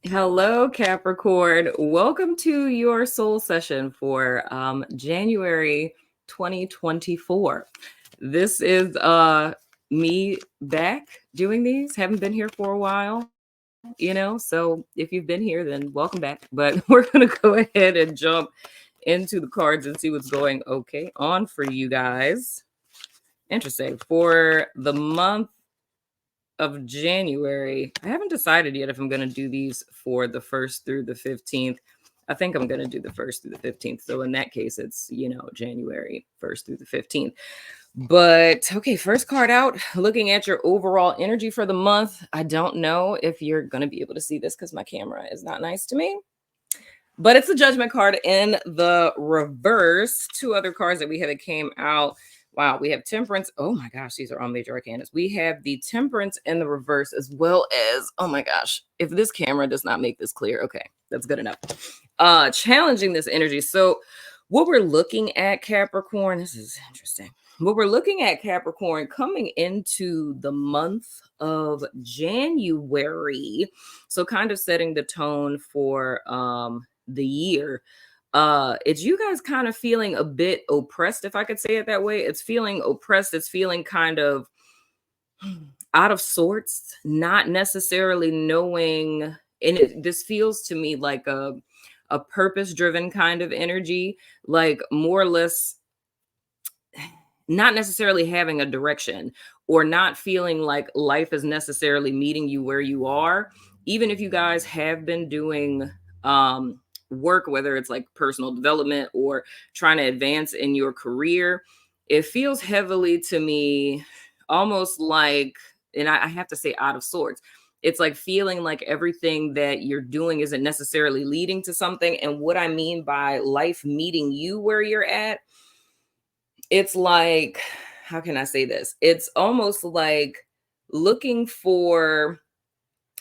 Hello, Capricorn. Welcome to your soul session for January 2024. This is me back doing these. Haven't been here for a while. So if you've been here, then welcome back. But we're going to go ahead and jump into the cards and see what's going on for you guys. Interesting. For the month of January. I haven't decided yet if I'm going to do these for the 1st through the 15th. I think I'm going to do the 1st through the 15th. So in that case, it's, January 1st through the 15th. But okay, first card out, looking at your overall energy for the month. I don't know if you're going to be able to see this because my camera is not nice to me. But it's the Judgment card in the reverse. Two other cards that we have that came out. Wow, we have Temperance. Oh my gosh, these are all major arcanas. We have the Temperance in the reverse, as well as, oh my gosh, if this camera does not make this clear, okay, that's good enough. Challenging this energy. So what we're looking at, Capricorn, this is interesting. What we're looking at, Capricorn, coming into the month of January. So kind of setting the tone for the year. It's you guys kind of feeling a bit oppressed, if I could say it that way. It's feeling oppressed. It's feeling kind of out of sorts, not necessarily knowing. And this feels to me like a purpose-driven kind of energy, like more or less not necessarily having a direction or not feeling like life is necessarily meeting you where you are. Even if you guys have been doing work, whether it's like personal development or trying to advance in your career, it feels heavily to me almost like, and I have to say out of sorts. It's like feeling like everything that you're doing isn't necessarily leading to something. And what I mean by life meeting you where you're at, it's like, how can I say this? It's almost like looking for,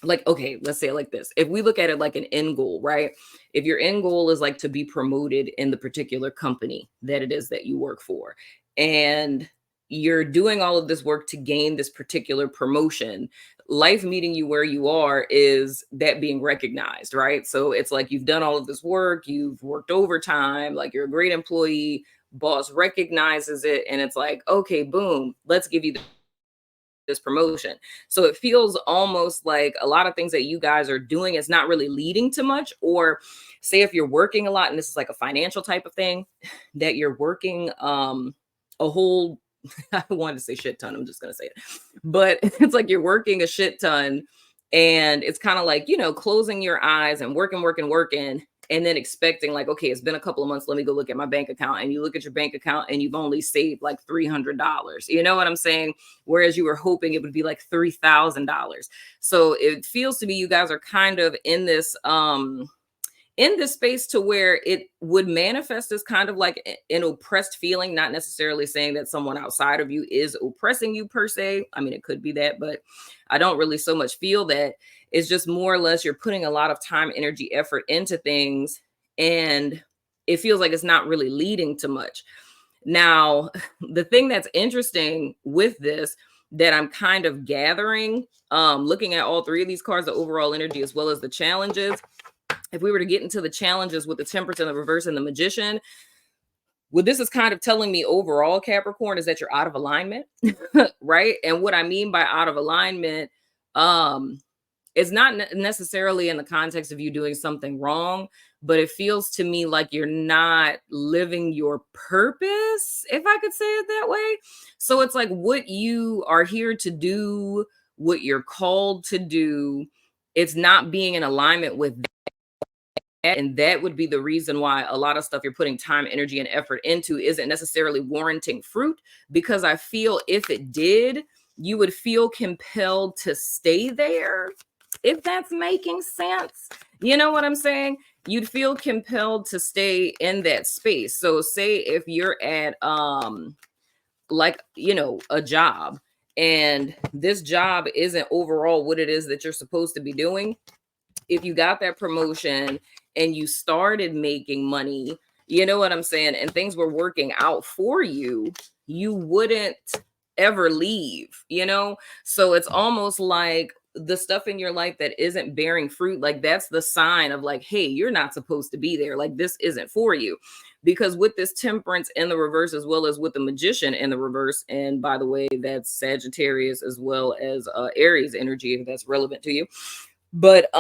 like, okay, let's say it like this. If we look at it like an end goal, right? If your end goal is like to be promoted in the particular company that it is that you work for, and you're doing all of this work to gain this particular promotion, life meeting you where you are is that being recognized, right? So it's like you've done all of this work, you've worked overtime, like you're a great employee, boss recognizes it, and it's like, okay, boom, let's give you this promotion. So it feels almost like a lot of things that you guys are doing is not really leading to much. Or say if you're working a lot, and this is like a financial type of thing, that you're working a whole I wanted to say shit ton, I'm just gonna say it, but it's like you're working a shit ton, and it's kind of like, closing your eyes and working, and then expecting like, okay, it's been a couple of months, let me go look at my bank account. And you look at your bank account and you've only saved like $300. You know what I'm saying? Whereas you were hoping it would be like $3,000. So it feels to me you guys are kind of in this space to where it would manifest as kind of like an oppressed feeling, not necessarily saying that someone outside of you is oppressing you per se. I mean, it could be that, but I don't really so much feel that. It's just more or less you're putting a lot of time, energy, effort into things, and it feels like it's not really leading to much. Now, the thing that's interesting with this that I'm kind of gathering, looking at all three of these cards, the overall energy as well as the challenges, if we were to get into the challenges with the Temperance and the reverse and the Magician, what this is kind of telling me overall, Capricorn, is that you're out of alignment, right? And what I mean by out of alignment, it's not necessarily in the context of you doing something wrong, but it feels to me like you're not living your purpose, if I could say it that way. So it's like what you are here to do, what you're called to do, it's not being in alignment with. And that would be the reason why a lot of stuff you're putting time, energy, and effort into isn't necessarily warranting fruit. Because I feel if it did, you would feel compelled to stay there, if that's making sense. You know what I'm saying? You'd feel compelled to stay in that space. So say if you're at like, a job, and this job isn't overall what it is that you're supposed to be doing. If you got that promotion and you started making money, you know what I'm saying, and things were working out for you, you wouldn't ever leave, So it's almost like the stuff in your life that isn't bearing fruit, like that's the sign of like, hey, you're not supposed to be there. Like this isn't for you. Because with this temperance in the reverse, as well as with the magician in the reverse, and by the way, that's Sagittarius as well as Aries energy, if that's relevant to you. But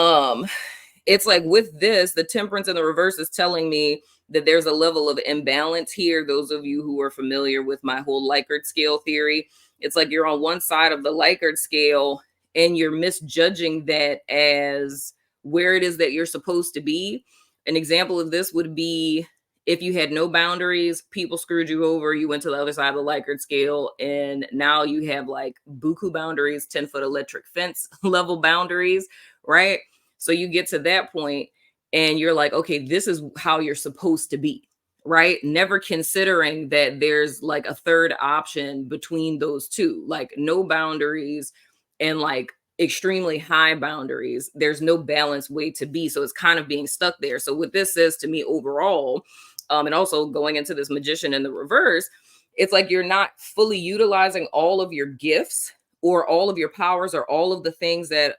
it's like with this, the temperance in the reverse is telling me that there's a level of imbalance here. Those of you who are familiar with my whole Likert scale theory, it's like you're on one side of the Likert scale and you're misjudging that as where it is that you're supposed to be. An example of this would be if you had no boundaries, people screwed you over, you went to the other side of the Likert scale, and now you have like buku boundaries, 10-foot electric fence level boundaries, right? So you get to that point and you're like, okay, this is how you're supposed to be, right? Never considering that there's like a third option between those two, like no boundaries and like extremely high boundaries. There's no balanced way to be. So it's kind of being stuck there. So what this says to me overall, and also going into this magician in the reverse, it's like you're not fully utilizing all of your gifts or all of your powers or all of the things that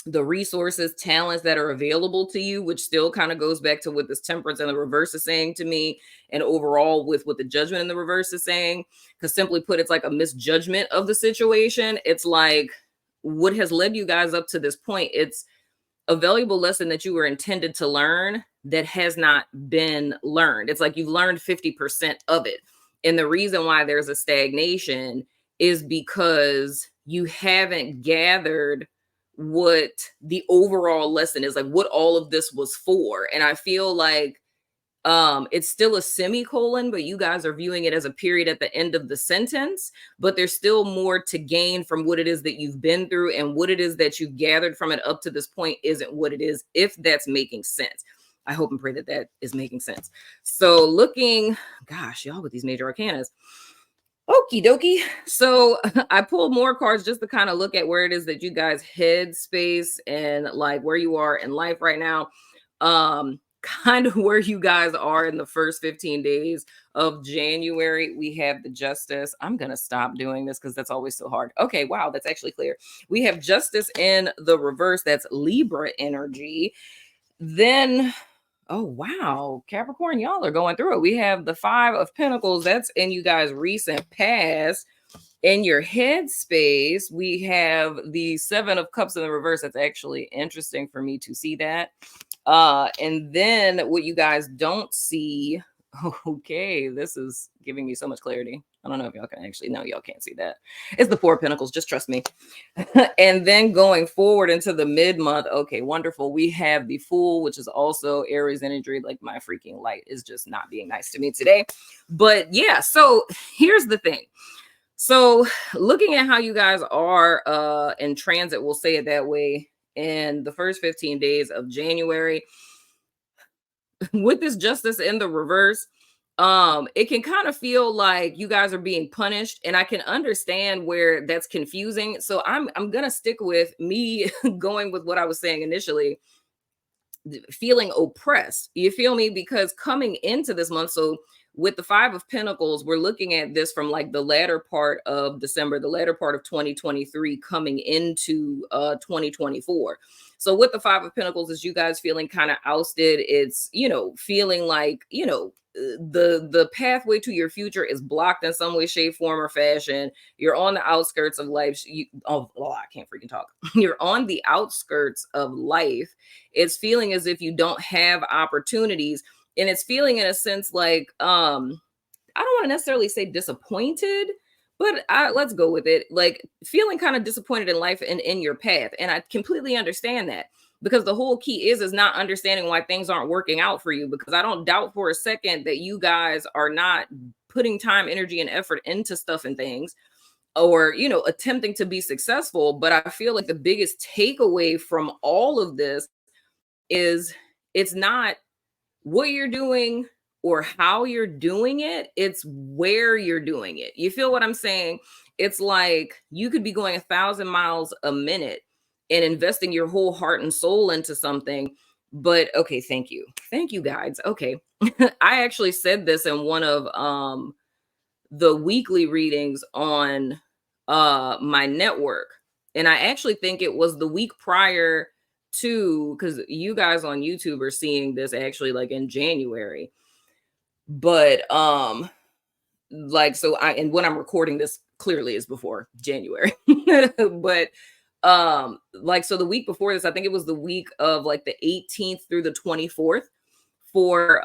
the resources, talents that are available to you, which still kind of goes back to what this temperance in the reverse is saying to me, and overall with what the judgment in the reverse is saying. Because simply put, it's like a misjudgment of the situation. It's like what has led you guys up to this point. It's a valuable lesson that you were intended to learn that has not been learned. It's like you've learned 50% of it. And the reason why there's a stagnation is because you haven't gathered what the overall lesson is, like what all of this was for. And I feel like it's still a semicolon, but you guys are viewing it as a period at the end of the sentence, but there's still more to gain from what it is that you've been through, and what it is that you've gathered from it up to this point isn't what it is, if that's making sense. I hope and pray that that is making sense. So looking, gosh, y'all with these major arcanas. Okie dokie. So I pulled more cards just to kind of look at where it is that you guys head space and like where you are in life right now. Kind of where you guys are in the first 15 days of January. We have the Justice. I'm going to stop doing this because that's always so hard. Okay, wow, that's actually clear. We have Justice in the reverse. That's Libra energy. Then, oh, wow, Capricorn, y'all are going through it. We have the Five of Pentacles. That's in you guys' recent past. In your head space, we have the Seven of Cups in the reverse. That's actually interesting for me to see that. And then what you guys don't see, okay, this is giving me so much clarity. I don't know if y'all can actually, no, y'all can't see that. It's the Four of Pentacles, just trust me. And then going forward into the mid-month, okay, wonderful. We have the Fool, which is also Aries energy. Like my freaking light is just not being nice to me today. But yeah, so here's the thing. So looking at how you guys are in transit, we'll say it that way, in the first 15 days of January, with this Justice in the reverse, it can kind of feel like you guys are being punished, and I can understand where that's confusing. So I'm gonna stick with me going with what I was saying initially, feeling oppressed. You feel me? Because coming into this month, so with the Five of Pentacles, we're looking at this from like the latter part of December, the latter part of 2023 coming into 2024. So with the Five of Pentacles, is you guys feeling kind of ousted. It's, you know, feeling like, you know, the pathway to your future is blocked in some way, shape, form, or fashion. You're on the outskirts of life. I can't freaking talk. You're on the outskirts of life. It's feeling as if you don't have opportunities. And it's feeling in a sense like, I don't want to necessarily say disappointed, but let's go with it. Like feeling kind of disappointed in life and in your path. And I completely understand that, because the whole key is not understanding why things aren't working out for you. Because I don't doubt for a second that you guys are not putting time, energy, and effort into stuff and things, or, you know, attempting to be successful. But I feel like the biggest takeaway from all of this is it's not what you're doing or how you're doing it, it's where you're doing it. You feel what I'm saying? It's like you could be going 1,000 miles a minute and investing your whole heart and soul into something. But okay, thank you. Thank you, guys. Okay. I actually said this in one of the weekly readings on my network. And I actually think it was the week prior to, because you guys on YouTube are seeing this actually like in January. But like, so I, and when I'm recording this clearly is before January. But like, so the week before this, I think it was the week of like the 18th through the 24th for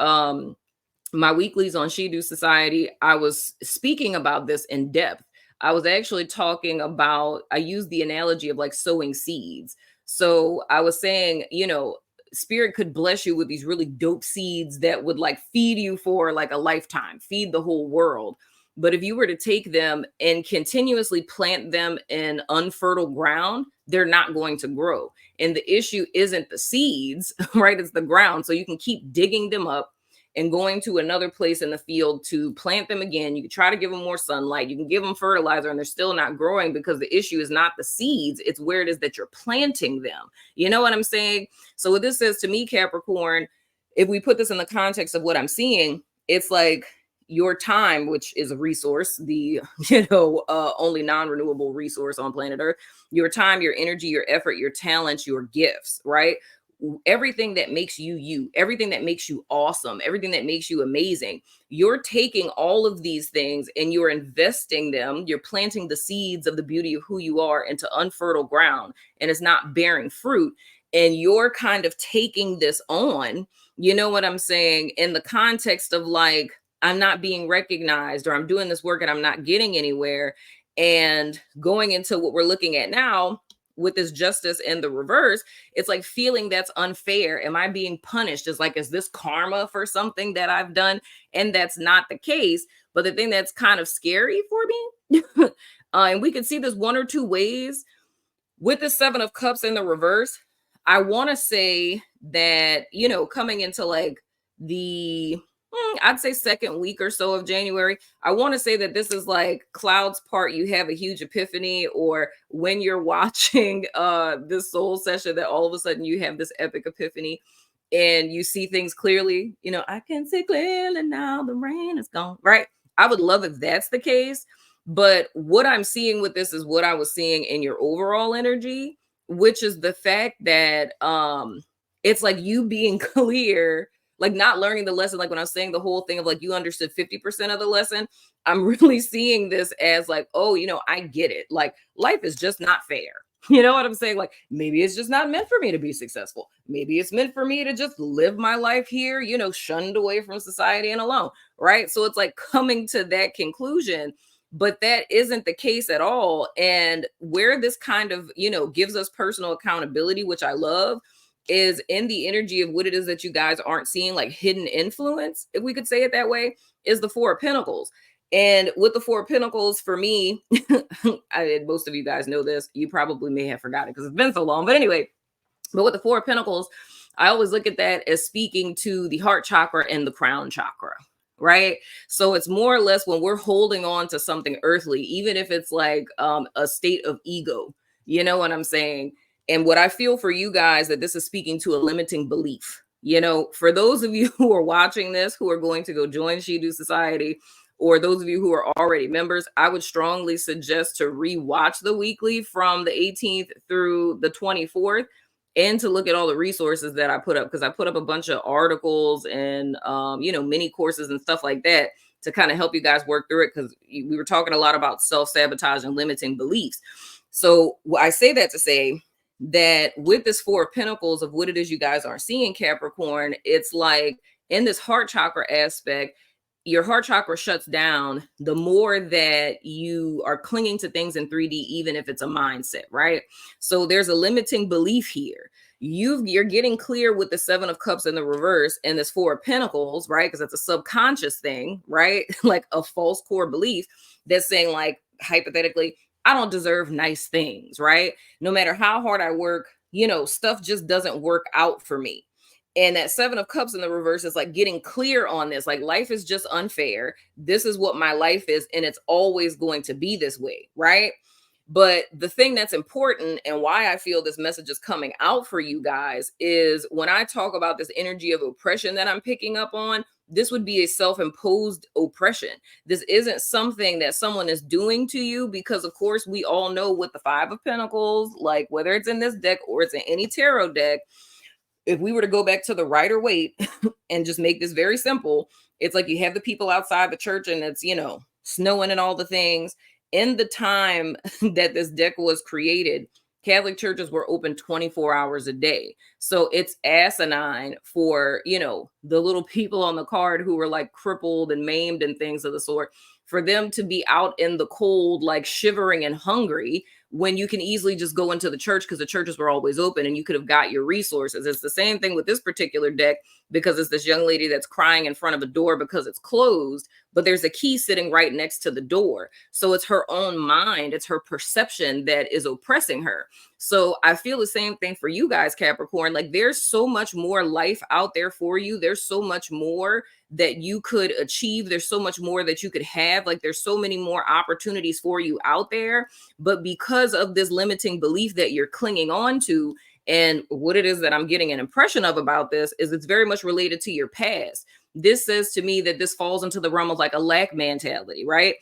my weeklies on She Do Society. I was speaking about this in depth. I was actually talking about, I used the analogy of like sowing seeds. So I was saying, you know, spirit could bless you with these really dope seeds that would like feed you for like a lifetime, feed the whole world. But if you were to take them and continuously plant them in unfertile ground, they're not going to grow. And the issue isn't the seeds, right? It's the ground. So you can keep digging them up and going to another place in the field to plant them again. You can try to give them more sunlight. You can give them fertilizer and they're still not growing, because the issue is not the seeds. It's where it is that you're planting them. You know what I'm saying? So what this says to me, Capricorn, if we put this in the context of what I'm seeing, it's like your time, which is a resource, the, only non-renewable resource on planet Earth, your time, your energy, your effort, your talents, your gifts, right? Everything that makes you, everything that makes you awesome, everything that makes you amazing, you're taking all of these things and you're investing them, you're planting the seeds of the beauty of who you are into unfertile ground, and it's not bearing fruit. And you're kind of taking this on, you know what I'm saying, in the context of like, I'm not being recognized, or I'm doing this work and I'm not getting anywhere. And going into what we're looking at now with this justice in the reverse, it's like feeling that's unfair. Am I being punished? Is like, is this karma for something that I've done? And that's not the case. But the thing that's kind of scary for me, and we can see this one or two ways with the Seven of Cups in the reverse. I want to say that, coming into like the I'd say second week or so of January, I want to say that this is like clouds part, you have a huge epiphany, or when you're watching this soul session, that all of a sudden you have this epic epiphany and you see things clearly. I can see clearly now, the rain is gone, right? I would love if that's the case. But what I'm seeing with this is what I was seeing in your overall energy, which is the fact that it's like you being clear, like not learning the lesson. Like when I was saying the whole thing of like, you understood 50% of the lesson, I'm really seeing this as like, oh, I get it. Like life is just not fair. You know what I'm saying? Like maybe it's just not meant for me to be successful. Maybe it's meant for me to just live my life here, shunned away from society and alone. Right. So it's like coming to that conclusion, but that isn't the case at all. And where this kind of, gives us personal accountability, which I love, is in the energy of what it is that you guys aren't seeing, like hidden influence, if we could say it that way, is the Four of Pentacles. And with the Four of Pentacles, for me, most of you guys know this, you probably may have forgotten because it's been so long, but anyway, but with the Four of Pentacles, I always look at that as speaking to the heart chakra and the crown chakra, right? So it's more or less when we're holding on to something earthly, even if it's like a state of ego, you know what I'm saying? And what I feel for you guys, that this is speaking to a limiting belief. For those of you who are watching this, who are going to go join She Do Society, or those of you who are already members, I would strongly suggest to rewatch the weekly from the 18th through the 24th, and to look at all the resources that I put up, because I put up a bunch of articles and, mini courses and stuff like that to kind of help you guys work through it, because we were talking a lot about self-sabotage and limiting beliefs. So I say that to say that with this Four of Pentacles of what it is you guys aren't seeing, Capricorn, it's like in this heart chakra aspect, your heart chakra shuts down the more that you are clinging to things in 3D, even if it's a mindset, right? So there's a limiting belief here. You're getting clear with the Seven of Cups in the reverse and this Four of Pentacles, right? Because it's a subconscious thing, right? Like a false core belief that's saying, like, hypothetically, I don't deserve nice things, right? No matter how hard I work, stuff just doesn't work out for me. And that Seven of Cups in the reverse is like getting clear on this. Like life is just unfair. This is what my life is, and it's always going to be this way, right? But the thing that's important, and why I feel this message is coming out for you guys, is when I talk about this energy of oppression that I'm picking up on, this would be a self-imposed oppression. This isn't something that someone is doing to you, because of course we all know with the Five of Pentacles, like whether it's in this deck or it's in any tarot deck, if we were to go back to the Rider Waite and just make this very simple, it's like you have the people outside the church and it's, snowing and all the things. In the time that this deck was created, Catholic churches were open 24 hours a day. So it's asinine for, the little people on the card who were like crippled and maimed and things of the sort, for them to be out in the cold, like shivering and hungry, when you can easily just go into the church because the churches were always open and you could have got your resources. It's the same thing with this particular deck, because it's this young lady that's crying in front of a door because it's closed, but there's a key sitting right next to the door. So it's her own mind, it's her perception that is oppressing her. So I feel the same thing for you guys, Capricorn. Like there's so much more life out there for you. There's so much more that you could achieve. There's so much more that you could have. Like there's so many more opportunities for you out there. But because of this limiting belief that you're clinging on to, and what it is that I'm getting an impression of about this is it's very much related to your past. This says to me that this falls into the realm of like a lack mentality, right?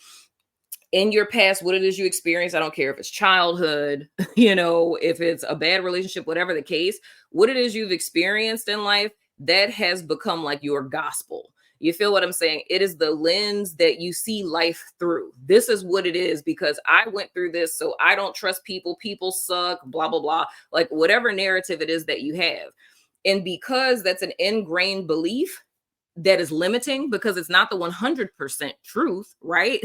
In your past, what it is you experience, I don't care if it's childhood, if it's a bad relationship, whatever the case, what it is you've experienced in life, that has become like your gospel. You feel what I'm saying? It is the lens that you see life through. This is what it is, because I went through this, so I don't trust people. People suck, blah, blah, blah. Like whatever narrative it is that you have. And because that's an ingrained belief, that is limiting, because it's not the 100% truth, right?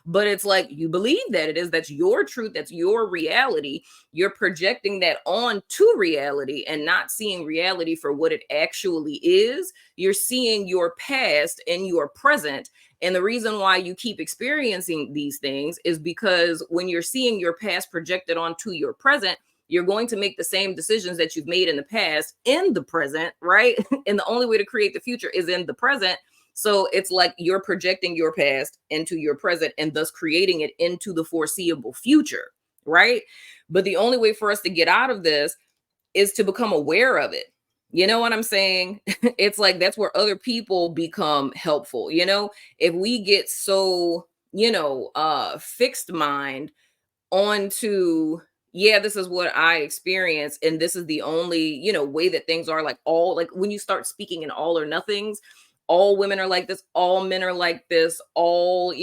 But it's like you believe that it is, that's your truth, that's your reality. You're projecting that on to reality and not seeing reality for what it actually is. You're seeing your past and your present. And the reason why you keep experiencing these things is because when you're seeing your past projected onto your present, you're going to make the same decisions that you've made in the past in the present, right? And the only way to create the future is in the present. So it's like you're projecting your past into your present and thus creating it into the foreseeable future, right? But the only way for us to get out of this is to become aware of it. You know what I'm saying? It's like that's where other people become helpful. If we get so, fixed mind onto, yeah, this is what I experience, and this is the only, way that things are, like all, like when you start speaking in all or nothings, all women are like this, all men are like this, all,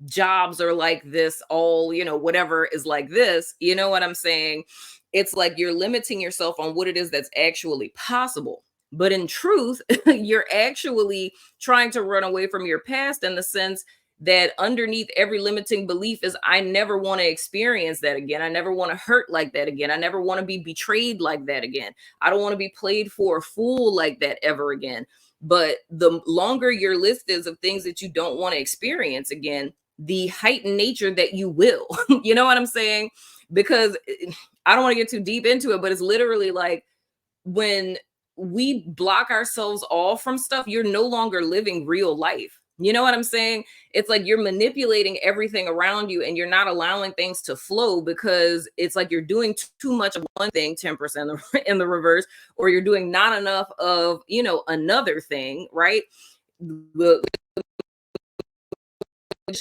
jobs are like this, all, whatever is like this, you know what I'm saying? It's like you're limiting yourself on what it is that's actually possible. But in truth, you're actually trying to run away from your past, in the sense that underneath every limiting belief is, I never want to experience that again. I never want to hurt like that again. I never want to be betrayed like that again. I don't want to be played for a fool like that ever again. But the longer your list is of things that you don't want to experience again, the heightened nature that you will. You know what I'm saying? Because I don't want to get too deep into it, but it's literally like when we block ourselves off from stuff, you're no longer living real life. You know what I'm saying? It's like you're manipulating everything around you and you're not allowing things to flow, because it's like you're doing too much of one thing, 10% in the reverse, or you're doing not enough of, another thing, right? The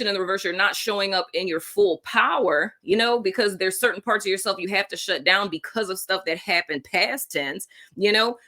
in the reverse, you're not showing up in your full power, because there's certain parts of yourself you have to shut down because of stuff that happened past tense,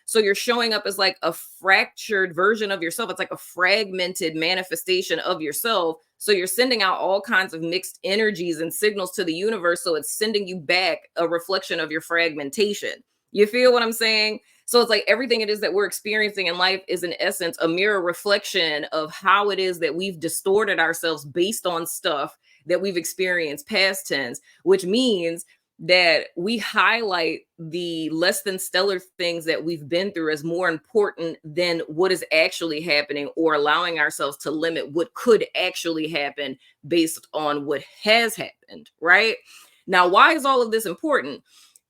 so you're showing up as like a fractured version of yourself. It's like a fragmented manifestation of yourself. So you're sending out all kinds of mixed energies and signals to the universe, so it's sending you back a reflection of your fragmentation. You feel what I'm saying? So it's like everything it is that we're experiencing in life is in essence a mirror reflection of how it is that we've distorted ourselves based on stuff that we've experienced past tense, which means that we highlight the less than stellar things that we've been through as more important than what is actually happening, or allowing ourselves to limit what could actually happen based on what has happened, right? Now, why is all of this important?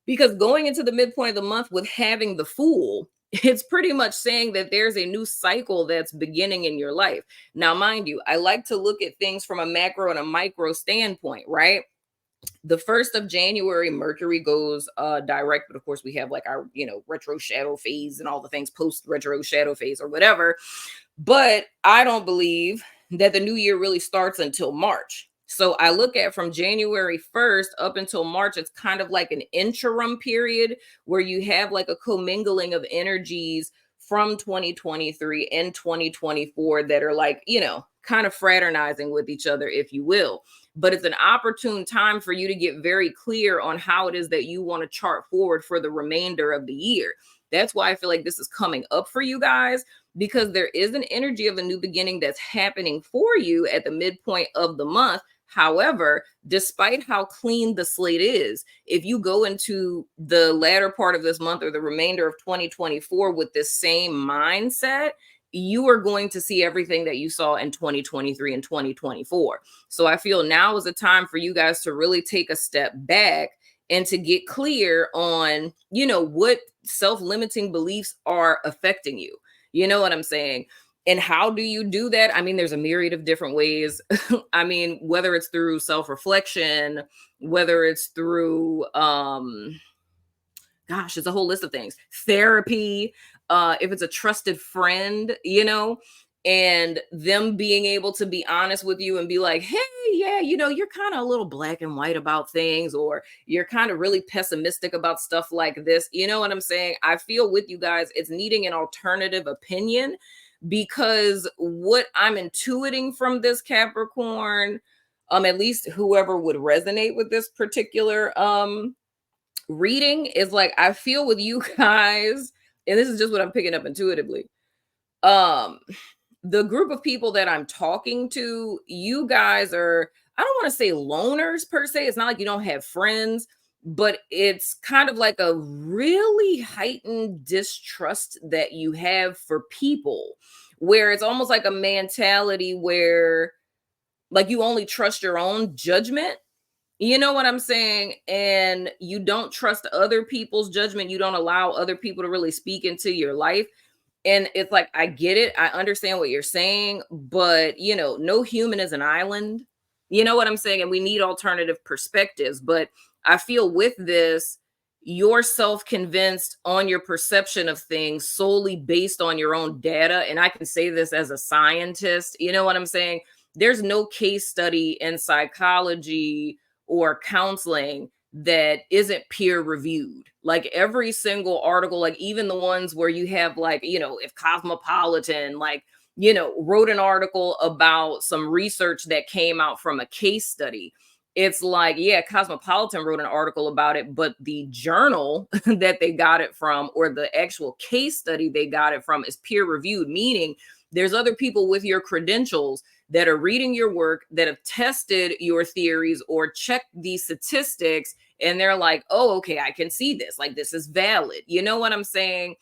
Because going into the midpoint of the month with having the Fool, it's pretty much saying that there's a new cycle that's beginning in your life. Now, mind you, I like to look at things from a macro and a micro standpoint, right? The 1st of January, Mercury goes direct, but of course we have like our, retro shadow phase and all the things post retro shadow phase or whatever. But I don't believe that the new year really starts until March. So I look at from January 1st up until March, it's kind of like an interim period where you have like a commingling of energies from 2023 and 2024 that are like, kind of fraternizing with each other, if you will. But it's an opportune time for you to get very clear on how it is that you want to chart forward for the remainder of the year. That's why I feel like this is coming up for you guys, because there is an energy of a new beginning that's happening for you at the midpoint of the month. However, despite how clean the slate is, if you go into the latter part of this month or the remainder of 2024 with this same mindset, you are going to see everything that you saw in 2023 and 2024. So I feel now is a time for you guys to really take a step back and to get clear on, what self-limiting beliefs are affecting you. You know what I'm saying? And how do you do that? I mean, there's a myriad of different ways. I mean, whether it's through self-reflection, whether it's through gosh, it's a whole list of things. Therapy, if it's a trusted friend, and them being able to be honest with you and be like, hey, yeah, you're kind of a little black and white about things, or you're kind of really pessimistic about stuff like this. You know what I'm saying? I feel with you guys, it's needing an alternative opinion, because what I'm intuiting from this Capricorn, at least whoever would resonate with this particular reading is like, I feel with you guys, and this is just what I'm picking up intuitively. Um, the group of people that I'm talking to, you guys are, I don't want to say loners per se. It's not like you don't have friends, but it's kind of like a really heightened distrust that you have for people, where it's almost like a mentality where like you only trust your own judgment. You know what I'm saying? And you don't trust other people's judgment. You don't allow other people to really speak into your life. And it's like, I get it. I understand what you're saying, but no human is an island. You know what I'm saying? And we need alternative perspectives. But I feel with this, you're self-convinced on your perception of things solely based on your own data. And I can say this as a scientist. You know what I'm saying? There's no case study in psychology or counseling that isn't peer reviewed. Like every single article, like even the ones where you have like, if Cosmopolitan, like, wrote an article about some research that came out from a case study. It's like, yeah, Cosmopolitan wrote an article about it, but the journal that they got it from, or the actual case study they got it from, is peer reviewed, meaning there's other people with your credentials that are reading your work, that have tested your theories or checked these statistics, and they're like, oh, okay, I can see this. Like, this is valid. You know what I'm saying?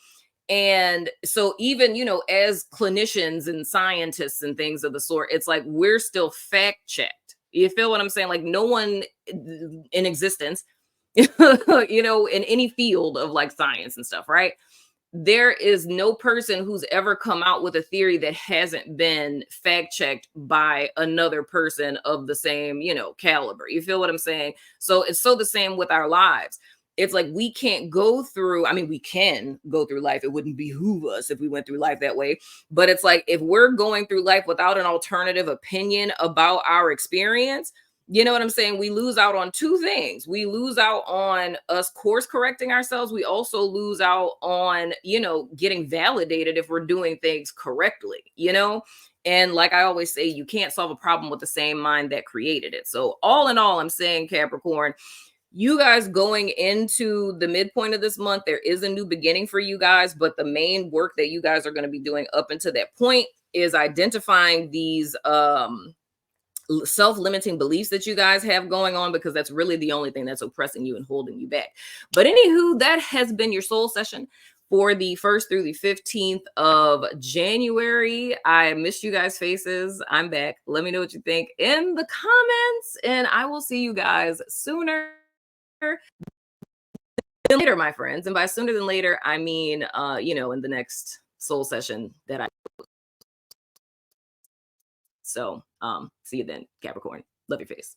And so even, as clinicians and scientists and things of the sort, it's like we're still fact checked. You feel what I'm saying? Like no one in existence, in any field of like science and stuff, right? There is no person who's ever come out with a theory that hasn't been fact checked by another person of the same, caliber. You feel what I'm saying? So it's so the same with our lives. It's like we can't go through, I mean, we can go through life. It wouldn't behoove us if we went through life that way. But it's like if we're going through life without an alternative opinion about our experience, you know what I'm saying? We lose out on two things. We lose out on us course correcting ourselves. We also lose out on, getting validated if we're doing things correctly. And like I always say, you can't solve a problem with the same mind that created it. So all in all, I'm saying, Capricorn, you guys going into the midpoint of this month, there is a new beginning for you guys, but the main work that you guys are going to be doing up until that point is identifying these, self-limiting beliefs that you guys have going on, because that's really the only thing that's oppressing you and holding you back. But anywho, that has been your soul session for the 1st through the 15th of January. I missed you guys' faces. I'm back. Let me know what you think in the comments, and I will see you guys sooner than later, my friends. And by sooner than later, I mean, in the next soul session that I. So, see you then, Capricorn. Love your face.